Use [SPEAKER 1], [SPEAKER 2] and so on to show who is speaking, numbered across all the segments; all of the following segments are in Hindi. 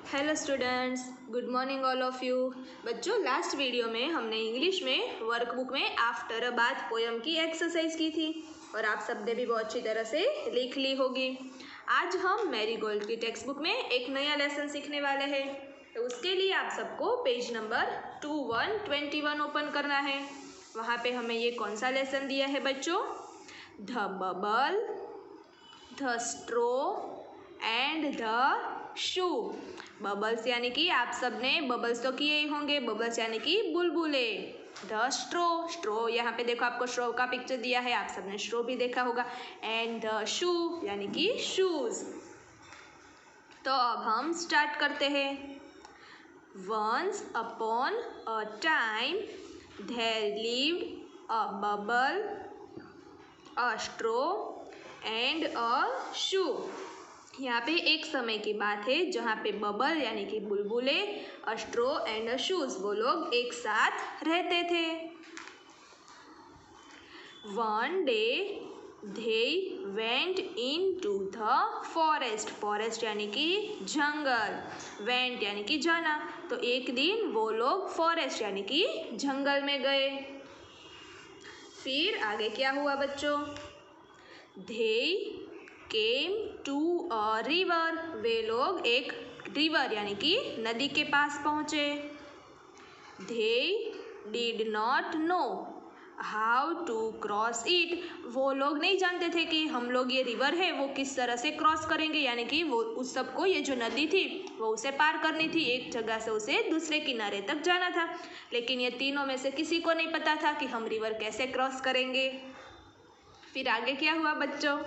[SPEAKER 1] Hello students, good morning all of you. बच्चों, लास्ट वीडियो में हमने इंग्लिश में वर्कबुक में आफ्टर अ बाथ पोयम की एक्सरसाइज की थी और आप सबने भी बहुत अच्छी तरह से लिख ली होगी। आज हम मैरीगोल्ड की टेक्स्ट बुक में एक नया लेसन सीखने वाले हैं। तो उसके लिए आप सबको पेज नंबर 2121 ओपन करना है। वहाँ पे हमें ये कौन सा लेसन दिया है बच्चों? The bubble, the straw and the shoe. Bubbles यानी कि आप सब ने बबल्स तो किए ही होंगे। बबल्स यानी कि बुलबुले। द स्ट्रो, स्ट्रो यहाँ पे देखो आपको स्ट्रो का पिक्चर दिया है, आप सब ने स्ट्रो भी देखा होगा। एंड द शू यानी कि शूज। तो अब हम स्टार्ट करते हैं। Once upon a time there lived a bubble, a straw and a shoe। यहाँ पे एक समय की बात है जहाँ पे बबल यानी कि बुलबुले, स्ट्रो एंड शूज वो लोग एक साथ रहते थे। One day they went into the forest। Forest यानी कि जंगल, went यानी कि जाना। तो एक दिन वो लोग फॉरेस्ट यानी कि जंगल में गए। फिर आगे क्या हुआ बच्चों? They came to a river। वे लोग एक रिवर यानी कि नदी के पास पहुँचे। They did not know how to cross it। वो लोग नहीं जानते थे कि हम लोग ये रिवर है वो किस तरह से क्रॉस करेंगे, यानी कि वो उस सबको ये जो नदी थी वो उसे पार करनी थी, एक जगह से उसे दूसरे किनारे तक जाना था। लेकिन ये तीनों में से किसी को नहीं पता था कि हम रिवर कैसे क्रॉस करेंगे। फिर आगे क्या हुआ बच्चों?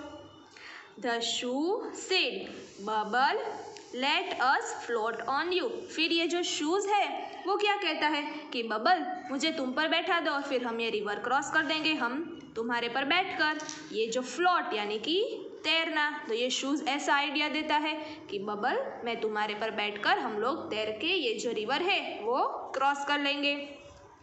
[SPEAKER 1] The shoe said bubble let us float on you. फिर ये जो शूज है वो क्या कहता है कि बबल मुझे तुम पर बैठा दो, फिर हम ये रिवर क्रॉस कर देंगे हम तुम्हारे पर बैठकर। ये जो फ्लोट यानी कि तैरना, तो ये शूज ऐसा आइडिया देता है कि बबल मैं तुम्हारे पर बैठकर हम लोग तैर के ये जो रिवर है वो क्रॉस कर लेंगे।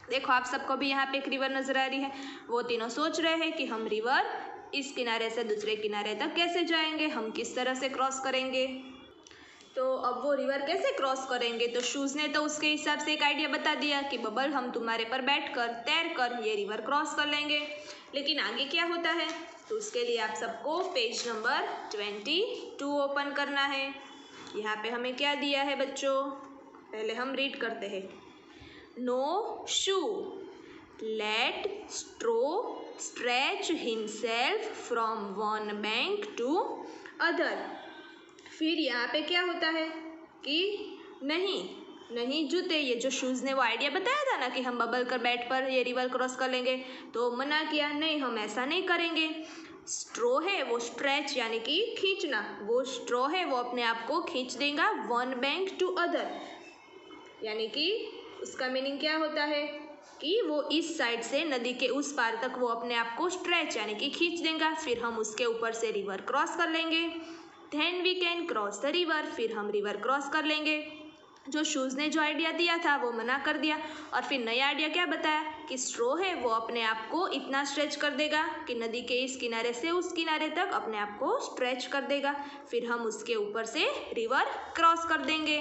[SPEAKER 1] देखो आप सबको भी यहाँ पे एक रिवर नजर आ रही है। वो तीनों सोच रहे हैं कि हम रिवर इस किनारे से दूसरे किनारे तक कैसे जाएंगे, हम किस तरह से क्रॉस करेंगे। तो अब वो रिवर कैसे क्रॉस करेंगे? तो शूज ने तो उसके हिसाब से एक आइडिया बता दिया कि बबल हम तुम्हारे पर बैठकर तैर कर ये रिवर क्रॉस कर लेंगे। लेकिन आगे क्या होता है? तो उसके लिए आप सबको पेज नंबर 22 ओपन करना है। यहाँ पे हमें क्या दिया है बच्चों? पहले हम रीड करते हैं। No shoe, let straw stretch himself from one bank to other। फिर यहाँ पे क्या होता है कि नहीं जूते। ये जो शूज़ ने वो आइडिया बताया था ना कि हम बबल कर बैठ पर ये रिवर क्रॉस कर लेंगे, तो मना किया, नहीं हम ऐसा नहीं करेंगे। स्ट्रो है वो स्ट्रेच यानी कि खींचना, वो स्ट्रो है वो अपने आप को खींच देगा वन बैंक टू अदर, यानी कि उसका मीनिंग क्या होता है कि वो इस साइड से नदी के उस पार तक वो अपने आप को स्ट्रेच यानी कि खींच देगा, फिर हम उसके ऊपर से रिवर क्रॉस कर लेंगे। Then we can cross the river. फिर हम रिवर क्रॉस कर लेंगे। जो शूज़ ने जो आइडिया दिया था वो मना कर दिया और फिर नया आइडिया क्या बताया कि स्ट्रो है वो अपने आप को इतना स्ट्रेच कर देगा कि नदी के इस किनारे से उस किनारे तक अपने आप को स्ट्रेच कर देगा, फिर हम उसके ऊपर से रिवर क्रॉस कर देंगे।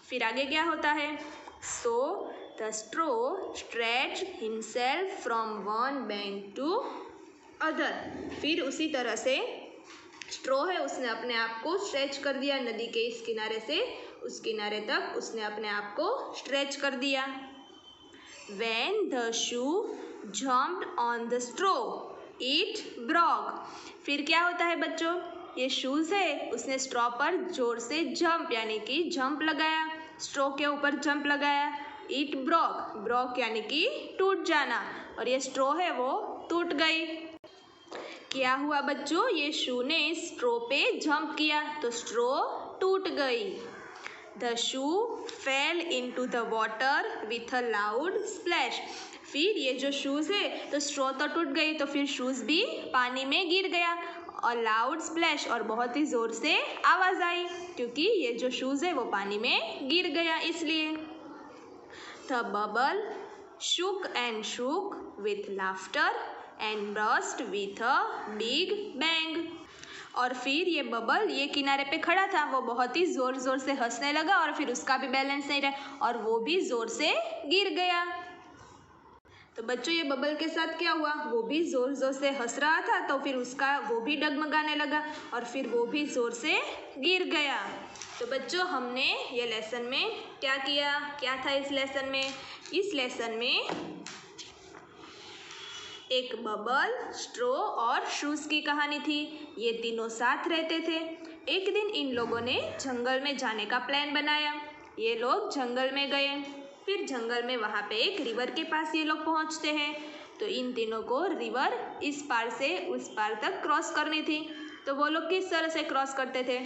[SPEAKER 1] फिर आगे क्या होता है? So the straw stretch himself from one bank to other. फिर उसी तरह से स्ट्रो है उसने अपने आप को स्ट्रेच कर दिया, नदी के इस किनारे से उस किनारे तक उसने अपने आप को स्ट्रेच कर दिया। When the shoe jumped on the straw, it broke। फिर क्या होता है बच्चों? ये शूज़ है उसने स्ट्रॉ पर जोर से जंप यानी कि जंप लगाया, स्ट्रो के ऊपर जंप लगाया। इट ब्रोक यानी कि टूट जाना, और ये स्ट्रो है वो टूट गई। क्या हुआ बच्चों? ये शू ने स्ट्रो पे जंप किया तो स्ट्रो टूट गई। The shoe fail into the water with a loud splash. फिर ये जो शूज़ है तो स्ट्रो तो टूट गई तो फिर शूज़ भी पानी में गिर गया और लाउड स्प्लैश और बहुत ही ज़ोर से आवाज़ आई, क्योंकि ये जो शूज़ है वो पानी में गिर गया इसलिए। The bubble shook and shook with laughter and burst with a big bang। और फिर ये बबल ये किनारे पे खड़ा था, वो बहुत ही ज़ोर ज़ोर से हंसने लगा और फिर उसका भी बैलेंस नहीं रहा और वो भी ज़ोर से गिर गया। तो बच्चों ये बबल के साथ क्या हुआ, वो भी ज़ोर ज़ोर से हंस रहा था तो फिर उसका वो भी डगमगाने लगा और फिर वो भी ज़ोर से गिर गया। तो बच्चों हमने ये लेसन में क्या किया, क्या था इस लेसन में? इस लेसन में एक बबल, स्ट्रॉ और शूज़ की कहानी थी। ये तीनों साथ रहते थे। एक दिन इन लोगों ने जंगल में जाने का प्लान बनाया। ये लोग जंगल में गए। फिर जंगल में वहाँ पे एक रिवर के पास ये लोग पहुँचते हैं। तो इन तीनों को रिवर इस पार से उस पार तक क्रॉस करनी थी। तो वो लोग किस तरह से क्रॉस करते थे?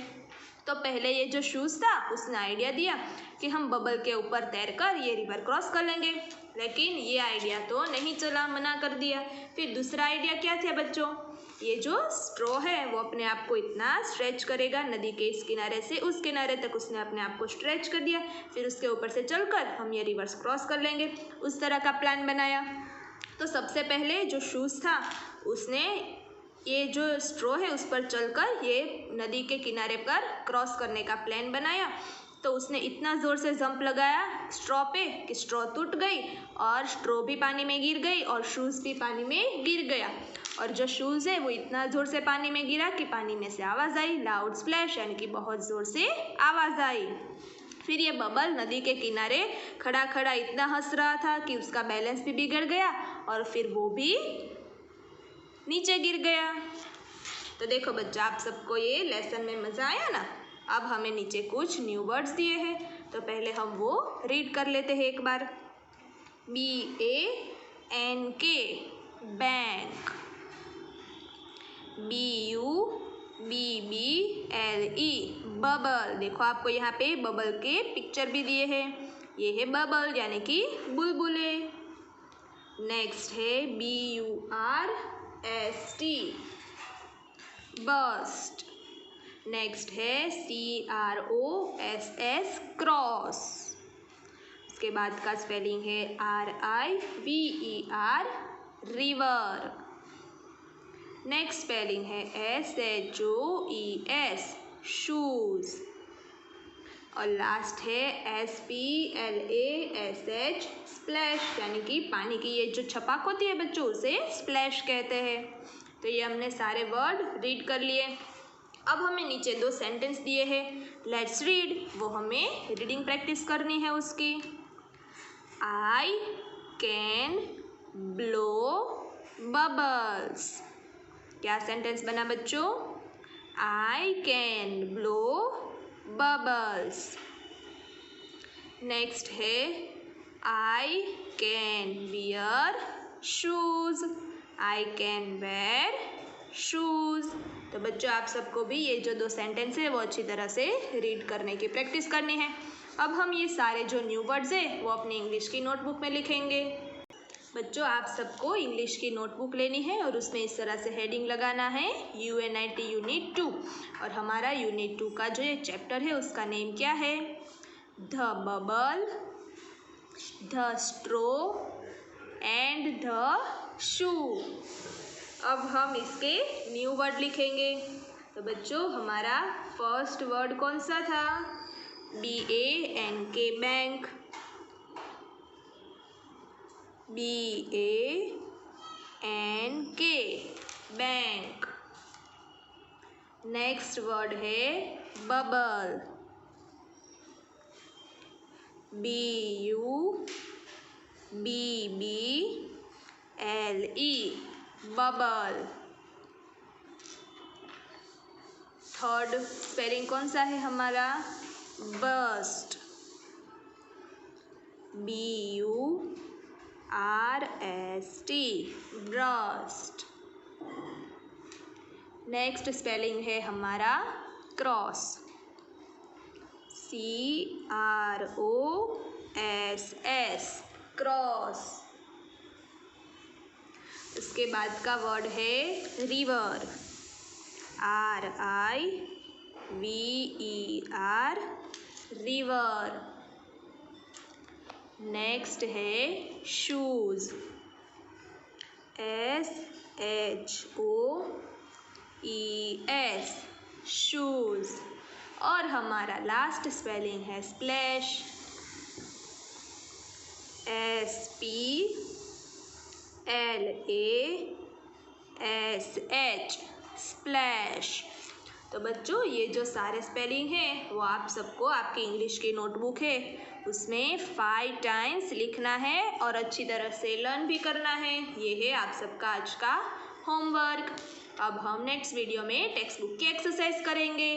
[SPEAKER 1] तो पहले ये जो शूज़ था उसने आइडिया दिया कि हम बबल के ऊपर तैरकर ये रिवर क्रॉस कर लेंगे, लेकिन ये आइडिया तो नहीं चला, मना कर दिया। फिर दूसरा आइडिया क्या था बच्चों? ये जो स्ट्रॉ है वो अपने आप को इतना स्ट्रेच करेगा, नदी के इस किनारे से उस किनारे तक उसने अपने आप को स्ट्रेच कर दिया, फिर उसके ऊपर से चलकर हम ये रिवर्स क्रॉस कर लेंगे। उस तरह का प्लान बनाया। तो सबसे पहले जो शूज़ था उसने ये जो स्ट्रॉ है उस पर चलकर ये नदी के किनारे पर क्रॉस करने का प्लान बनाया। तो उसने इतना ज़ोर से जंप लगाया स्ट्रॉ पे कि स्ट्रॉ टूट गई और स्ट्रॉ भी पानी में गिर गई और शूज़ भी पानी में गिर गया। और जो शूज़ है वो इतना ज़ोर से पानी में गिरा कि पानी में से आवाज़ आई, लाउड स्प्लैश, यानी कि बहुत ज़ोर से आवाज़ आई। फिर ये बबल नदी के किनारे खड़ा खड़ा इतना हंस रहा था कि उसका बैलेंस भी बिगड़ गया और फिर वो भी नीचे गिर गया। तो देखो बच्चा, आप सबको ये लेसन में मज़ा आया ना? अब हमें नीचे कुछ न्यू वर्ड्स दिए हैं, तो पहले हम वो रीड कर लेते हैं एक बार। BANK bank, BUBBLE bubble. देखो आपको यहाँ पे बबल के पिक्चर भी दिए हैं। ये है बबल यानी कि बुलबुले। नेक्स्ट है BURST बस्ट। नेक्स्ट है CROSS क्रॉस। उसके बाद का स्पेलिंग है RIVER रिवर। नेक्स्ट स्पेलिंग है SHOES शूज़। और लास्ट है SPLASH स्प्लैश, यानी कि पानी की ये जो छपाक होती है बच्चों उसे स्प्लैश कहते हैं। तो ये हमने सारे वर्ड रीड कर लिए। अब हमें नीचे 2 सेंटेंस दिए हैं, लेट्स रीड। वो हमें रीडिंग प्रैक्टिस करनी है उसकी। I can blow bubbles. क्या सेंटेंस बना बच्चों? I can blow bubbles. Next है I can wear shoes. I can wear shoes. तो बच्चों आप सबको भी ये जो 2 सेंटेंस है वो अच्छी तरह से रीड करने की प्रैक्टिस करनी है। अब हम ये सारे जो न्यू वर्ड्स है वो अपनी इंग्लिश की नोटबुक में लिखेंगे। बच्चों आप सबको इंग्लिश की नोटबुक लेनी है और उसमें इस तरह से हेडिंग लगाना है UNIT यूनिट 2। और हमारा यूनिट 2 का जो ये चैप्टर है उसका नेम क्या है? The bubble, the straw and the शू। अब हम इसके न्यू वर्ड लिखेंगे। तो बच्चों हमारा फर्स्ट वर्ड कौन सा था? BANK bank, BANK bank. Next word है bubble, BUBBLE bubble. Third spelling कौन सा है हमारा? Bast, BURST burst. Next spelling है हमारा क्रॉस, CROSS क्रॉस। उसके बाद का वर्ड है रिवर, RIVER रिवर। नेक्स्ट है शूज़, SHOES हमारा लास्ट स्पेलिंग है स्प्लैश, SPLASH, स्प्लैश। तो बच्चों ये जो सारे स्पेलिंग हैं वो आप सबको आपकी इंग्लिश की नोटबुक है उसमें 5 टाइम्स लिखना है और अच्छी तरह से लर्न भी करना है। ये है आप सबका आज का होमवर्क। अब हम नेक्स्ट वीडियो में टेक्स्ट बुक की एक्सरसाइज करेंगे।